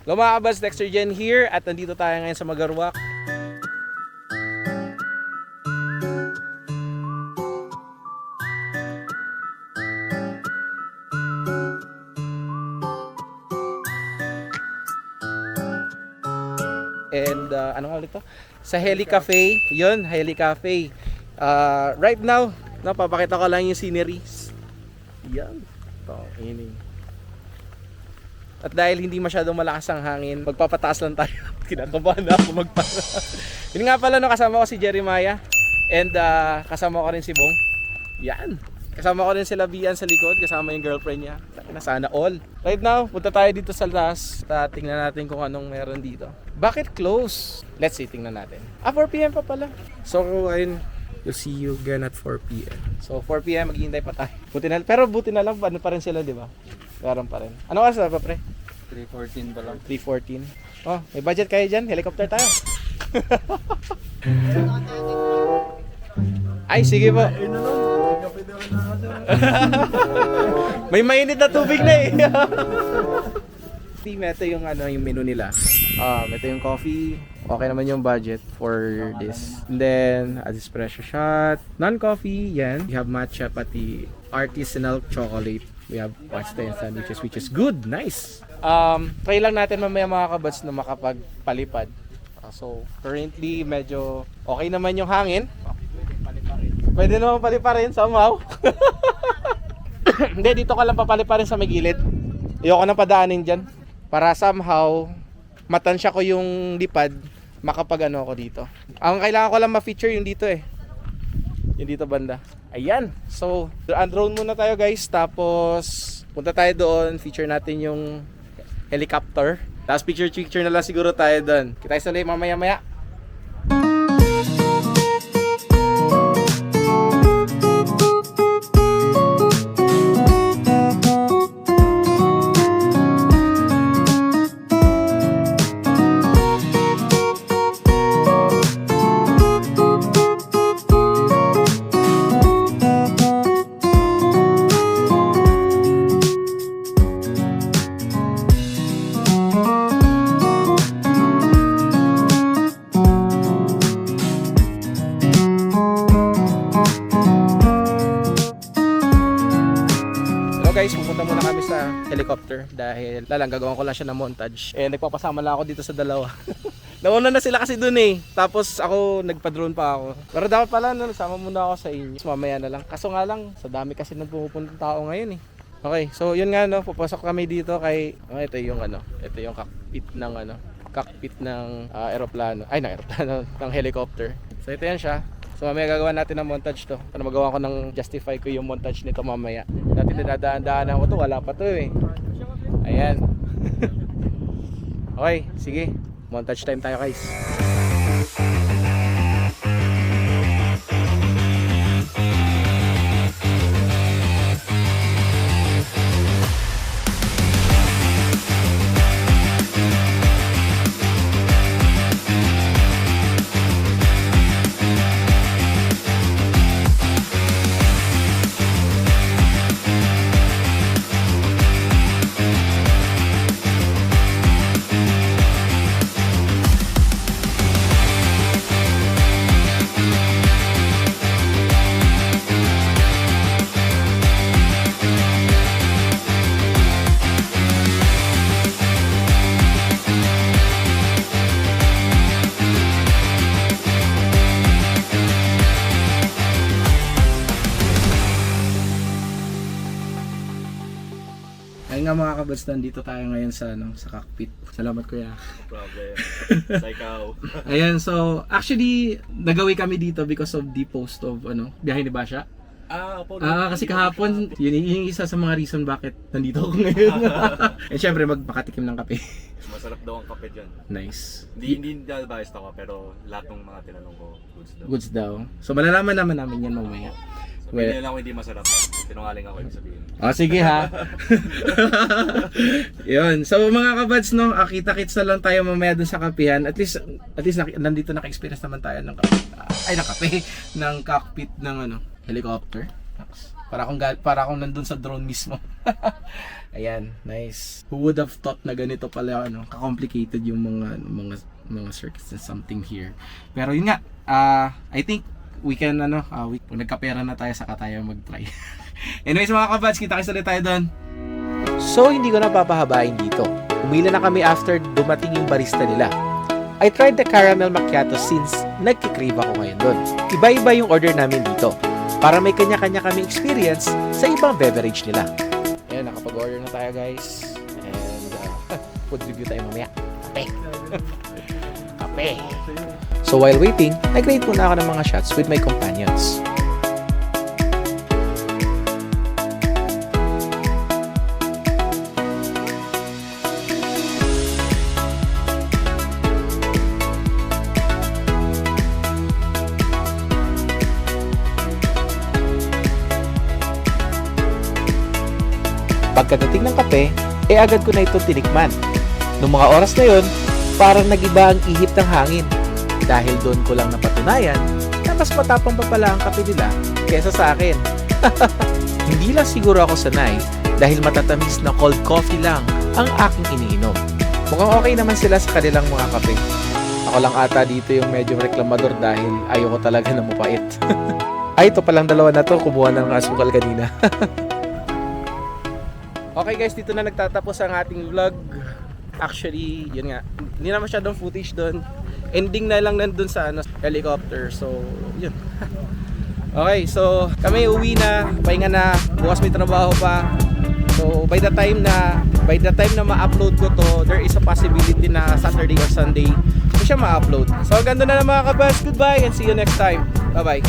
Hello mga kabads, Dexter Jen here at nandito tayo ngayon sa Magarwak. And ano nga ulit to? Sa Heli Cafe. Yun, Heli Cafe. Right now, papakita ko lang yung sceneries. Yan. Ito, ini. At dahil hindi masyadong malakas ang hangin, magpapataas lang tayo. Kinakabahan na ako magpara. Yun nga pala, no, kasama ko si Jeremiah. And kasama ko rin si Bong. Yan. Kasama ko rin sila Bian sa likod, kasama yung girlfriend niya. Sana all. Right now, punta tayo dito sa last. Tingnan natin kung anong meron dito. Bakit close? Let's see, tingnan natin. 4 PM pa pala. So, ayun, you'll see you again at 4 PM. So, 4 PM, maghihintay pa tayo. Pero buti na lang, ano pa rin sila, di ba? Meron pa rin. Ano oras na pa, pre? 3:14 pa lang. 3:14. Oh, may budget kayo dyan? Helicopter tayo. Ay, sige po. May mainit na tubig na eh. Ito yung yung menu nila. Ito yung coffee. Okay naman yung budget for this. And then, espresso shot. Non-coffee, yan. We have matcha pati artisanal chocolate. We have pasta and sandwiches, which is good. Nice. Try lang natin mamaya mga kabads na makapagpalipad. So, currently, medyo okay naman yung hangin. Pwede naman paliparin somehow. Hindi, dito ka lang papaliparin sa may gilid. Ayoko nang padaanin dyan. Para somehow, matansya ko yung lipad, makapag ako dito. Ang kailangan ko lang ma-feature yung dito eh. Yung dito banda. Ayan. So, drone muna tayo guys. Tapos, punta tayo doon. Feature natin yung helicopter. Tapos picture na lang siguro tayo doon. Kita tayo sa ulit mamaya-maya. Guys, pupunta muna kami sa helicopter dahil gagawin ko lang siya ng montage. Nagpapasama lang ako dito sa dalawa. Nauna na sila kasi dun eh. Tapos ako, nagpa-drone pa ako. Pero dapat pala, sama muna ako sa inyo. Mamaya na lang. Kaso nga lang, sa dami kasi nang pumupuntang tao ngayon eh. Okay, so yun nga papasok kami dito kay ito yung ito yung cockpit ng eroplano. Ay, ng eroplano, ng helicopter. So ito yan siya. So mamaya gagawa natin ng montage to. Para magawa ko ng justify ko yung montage nito mamaya. Dati dinadaan-daanan ko to, wala pa to eh. Ayan. Okay, sige. Montage time tayo guys. Ayun nga mga kabads, nandito tayo ngayon sa cockpit. Salamat kuya. No problem. Sa ikaw. Ayan, so actually nagawi kami dito because of the post of biyahe ni Basha. Opo. Kasi kahapon, yun yung isa sa mga reason bakit nandito ako ngayon. And syempre magpakatikim ng kape. Masarap daw ang kape dyan. Nice. Hindi dahil biased ako, pero lahat ng mga tinanong ko, goods daw. Goods daw. So malalaman naman namin yan mamaya. Sabihin nila ako hindi masarap. Tinungaling ako yung sabihin. Sige ha. Yun. So mga kabads, kita-kits na lang tayo mamaya dun sa kapihan. At least nandito naka-experience naman tayo ng kape. Ng cockpit ng helicopter. Para akong nandun sa drone mismo. Ayan, nice. Who would have thought na ganito pala, ano, ka-complicated yung mga circuits and something here. Pero yun nga, I think we can, kung nagkapera na tayo, saka tayo mag-try. Anyways mga kabads, kita-kits ulit tayo doon. So, hindi ko na papahabain dito. Umila na kami after dumating yung barista nila. I tried the caramel macchiato since nagkikrave ako ngayon doon. Iba-iba yung order namin dito para may kanya-kanya kami experience sa ibang beverage nila. Ayan, nakapag-order na tayo guys. And food review tayo mamaya. Kape! Kape! So while waiting, nag-rate muna ako ng mga shots with my companions. Pagkadating ng kape, agad ko na ito tinikman. Noong mga oras na yon, parang nagiba ang ihip ng hangin. Dahil doon ko lang napatunayan na mas matapang pa pala ang kape nila kesa sa akin. Hindi lang siguro ako sanay dahil matatamis na cold coffee lang ang aking iniinom. Mukhang okay naman sila sa kanilang mga kape. Ako lang ata dito yung medyo reklamador dahil ayoko talaga na mapait. Ay, ito palang dalawa na to, kumuha ng asukal kanina. Okay guys, dito na nagtatapos ang ating vlog. Actually, yun nga, hindi na masyadong footage doon. Ending na lang nandun sa helicopter. So, yun. Okay, so kami uwi na, pahinga na, bukas may trabaho pa. So, by the time na ma-upload ko to, there is a possibility na Saturday or Sunday ko siya ma-upload. So, hanggang doon na lang mga kabas. Goodbye and see you next time. Bye-bye.